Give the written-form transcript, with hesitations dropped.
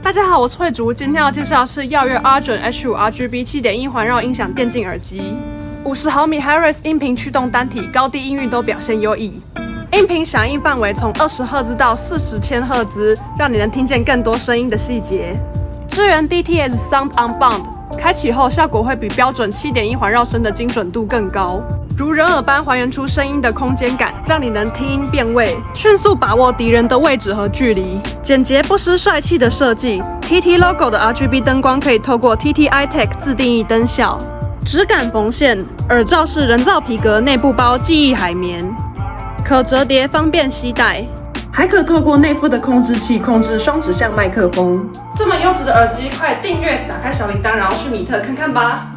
大家好，我是慧竹，今天要介绍的是耀越 R 准 H5 RGB 7.1环绕音响电竞耳机，50毫米 Hi-Res 音频驱动单体，高低音域都表现优异。音频响应范围从20赫兹到40千赫兹，让你能听见更多声音的细节。支援 DTS Sound on Bound， 开启后效果会比标准 7.1环绕声的精准度更高，如人耳般还原出声音的空间感，让你能听音辨位，迅速把握敌人的位置和距离。简洁不失帅气的设计 ，TT Logo 的 RGB 灯光可以透过 TT iTech 自定义灯效。质感缝线，耳罩是人造皮革，内部包记忆海绵，可折叠方便携带，还可透过内附的控制器控制双指向麦克风。这么优质的耳机，快订阅，打开小铃铛，然后去米特看看吧。